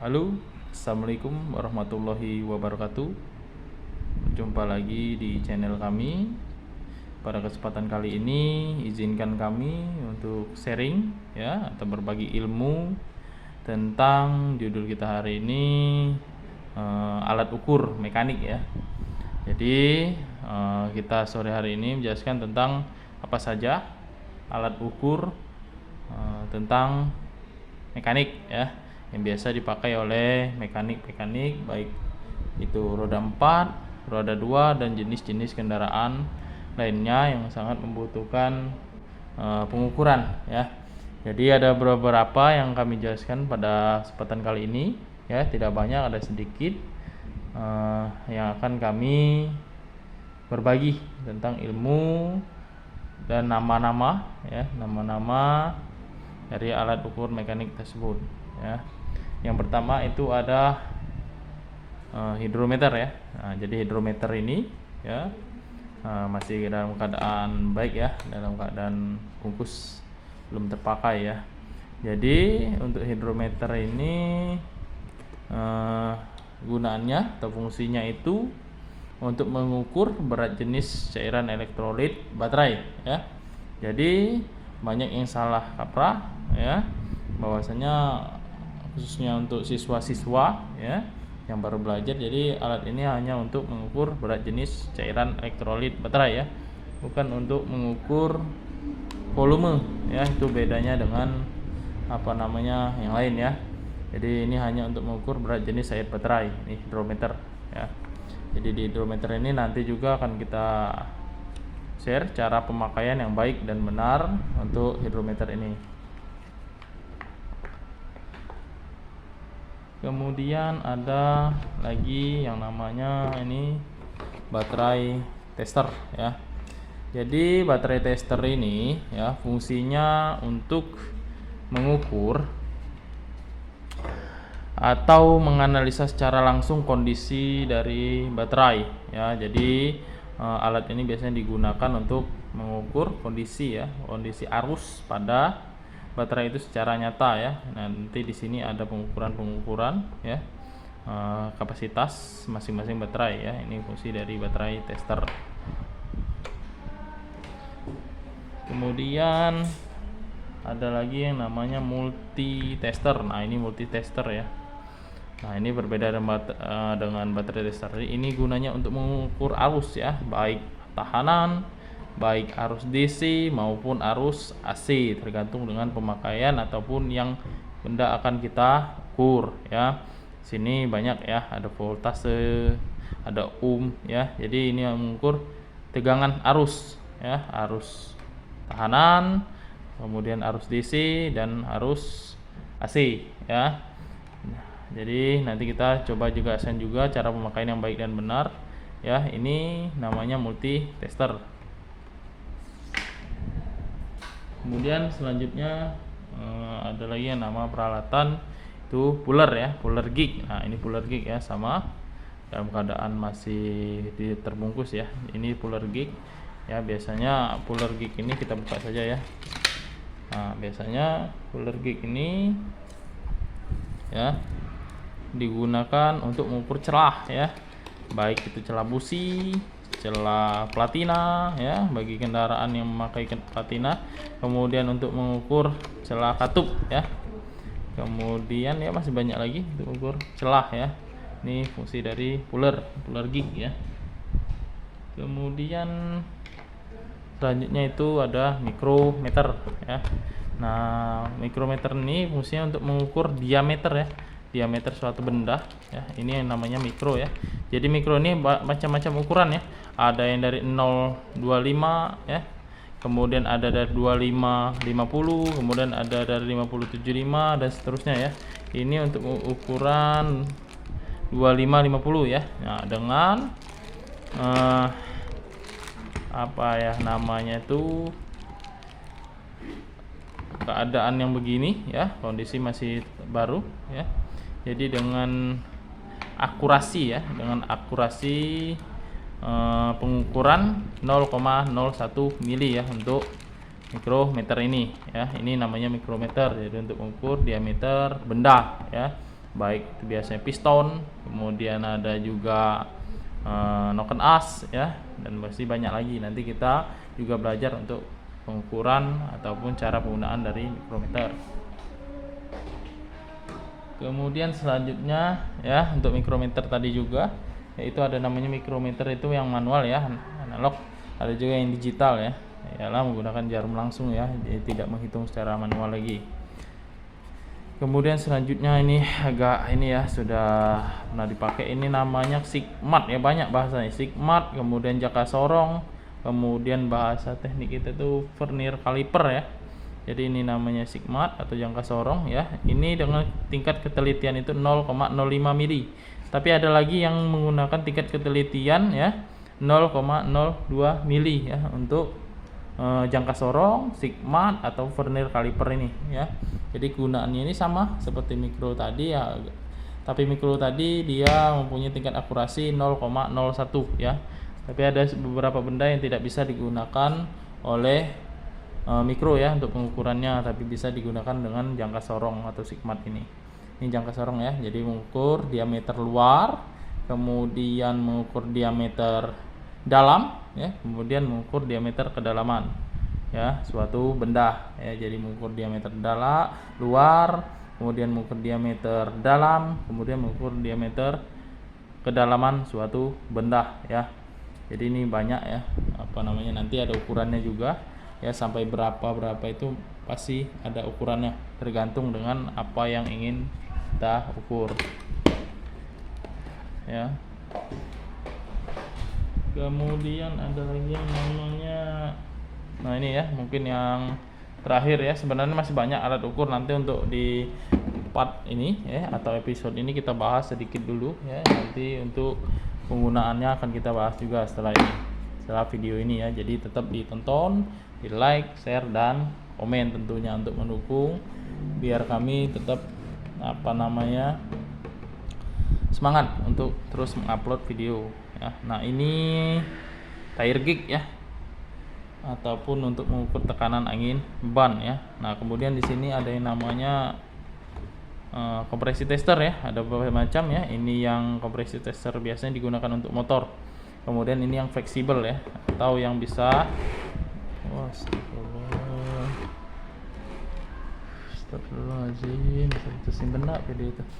Halo, assalamualaikum warahmatullahi wabarakatuh. Berjumpa lagi di channel kami. Pada kesempatan kali ini, izinkan kami untuk sharing ya atau berbagi ilmu tentang judul kita hari ini, alat ukur mekanik ya. Jadi kita sore hari ini menjelaskan tentang apa saja alat ukur tentang mekanik ya, yang biasa dipakai oleh mekanik-mekanik baik itu roda 4, roda 2 dan jenis-jenis kendaraan lainnya yang sangat membutuhkan pengukuran ya. Jadi ada beberapa yang kami jelaskan pada kesempatan kali ini ya, tidak banyak, ada sedikit yang akan kami berbagi tentang ilmu dan nama-nama ya, nama-nama dari alat ukur mekanik tersebut ya. Yang pertama itu ada hidrometer ya. Nah, jadi hidrometer ini ya masih dalam keadaan baik ya, dalam keadaan bungkus belum terpakai ya. Jadi untuk hidrometer ini gunaannya atau fungsinya itu untuk mengukur berat jenis cairan elektrolit baterai ya. Jadi banyak yang salah kaprah ya, bahwasanya khususnya untuk siswa-siswa ya yang baru belajar, jadi alat ini hanya untuk mengukur berat jenis cairan elektrolit baterai ya, bukan untuk mengukur volume ya. Itu bedanya dengan yang lain ya. Jadi ini hanya untuk mengukur berat jenis air baterai, ini hidrometer ya. Jadi di hidrometer ini nanti juga akan kita share cara pemakaian yang baik dan benar untuk hidrometer ini. Kemudian ada lagi yang namanya ini baterai tester ya. Jadi baterai tester ini ya fungsinya untuk mengukur atau menganalisa secara langsung kondisi dari baterai ya. Jadi alat ini biasanya digunakan untuk mengukur kondisi ya, kondisi arus pada baterai itu secara nyata ya. Nanti di sini ada pengukuran ya, kapasitas masing-masing baterai ya. Ini fungsi dari baterai tester. Kemudian ada lagi yang namanya multi tester. Nah, ini multi tester ya. Nah, ini berbeda dengan baterai tester. Ini gunanya untuk mengukur arus ya, baik tahanan, baik arus DC maupun arus AC, tergantung dengan pemakaian ataupun yang benda akan kita ukur ya. Sini banyak ya, ada voltase, ada ohm ya. Jadi ini yang mengukur tegangan arus ya, arus tahanan, kemudian arus DC dan arus AC ya. Jadi nanti kita coba juga cara pemakaian yang baik dan benar ya. Ini namanya multi tester. Kemudian selanjutnya ada lagi yang nama peralatan itu puller ya, puller gig. Nah, ini puller gig ya, sama dalam keadaan masih terbungkus ya. Ini puller gig ya. Biasanya puller gig ini kita buka saja ya. Nah, biasanya puller gig ini ya digunakan untuk mengukur celah ya, baik itu celah busi, celah platina ya bagi kendaraan yang memakai platina, kemudian untuk mengukur celah katup ya, kemudian ya masih banyak lagi untuk mengukur celah ya. Ini fungsi dari puller gig ya. Kemudian selanjutnya itu ada mikrometer ya. Nah, mikrometer ini fungsinya untuk mengukur diameter ya, diameter suatu benda ya. Ini yang namanya mikro ya. Jadi mikro ini macam-macam ukuran ya. Ada yang dari 0,25 ya. Kemudian ada dari 25,50, kemudian ada dari 50,75 dan seterusnya ya. Ini untuk ukuran 25,50 ya. Nah, dengan itu keadaan yang begini ya, kondisi masih baru ya. Jadi dengan akurasi ya, pengukuran 0,01 mili ya untuk mikrometer ini ya. Ini namanya mikrometer, jadi untuk mengukur diameter benda ya. baik itu biasanya piston, kemudian ada juga noken as ya, dan pasti banyak lagi. Nanti kita juga belajar untuk pengukuran ataupun cara penggunaan dari mikrometer. Kemudian selanjutnya ya, untuk mikrometer tadi juga yaitu ada namanya mikrometer itu yang manual ya, analog, ada juga yang digital ya, ialah menggunakan jarum langsung ya, jadi tidak menghitung secara manual lagi. Kemudian selanjutnya ini agak ini ya, sudah pernah dipakai, ini namanya sigmat ya, banyak bahasanya, sigmat, kemudian jangka sorong, kemudian bahasa teknik kita tuh vernier caliper ya. Jadi ini namanya sigmat atau jangka sorong ya. Ini dengan tingkat ketelitian itu 0,05 mili. Tapi ada lagi yang menggunakan tingkat ketelitian ya 0,02 mili ya untuk jangka sorong, sigmat atau vernier caliper ini ya. Jadi gunaannya ini sama seperti mikro tadi ya, tapi mikro tadi dia mempunyai tingkat akurasi 0,01 ya. Tapi ada beberapa benda yang tidak bisa digunakan oleh mikro ya untuk pengukurannya, tapi bisa digunakan dengan jangka sorong atau sigmat ini. Ini jangka sorong ya, jadi mengukur diameter luar, kemudian mengukur diameter dalam ya, kemudian mengukur diameter kedalaman ya suatu benda ya. Jadi mengukur diameter luar, kemudian mengukur diameter dalam, kemudian mengukur diameter kedalaman suatu benda ya. Jadi ini banyak ya, nanti ada ukurannya juga ya, sampai berapa itu pasti ada ukurannya, tergantung dengan apa yang ingin kita ukur ya. Kemudian ada lagi yang namanya, nah ini ya mungkin yang terakhir ya, sebenarnya masih banyak alat ukur, nanti untuk di part ini ya atau episode ini kita bahas sedikit dulu ya, nanti untuk penggunaannya akan kita bahas juga setelah video ini ya. Jadi tetap ditonton, di like, share, dan komen tentunya untuk mendukung biar kami tetap semangat untuk terus mengupload video ya. Nah ini tire gauge ya, ataupun untuk mengukur tekanan angin ban ya. Nah kemudian di sini ada yang namanya kompresi tester ya, ada beberapa macam ya. Ini yang kompresi tester biasanya digunakan untuk motor. Kemudian ini yang fleksibel ya, atau yang bisa astagfirullahaladzim, bisa diterusin benak video itu.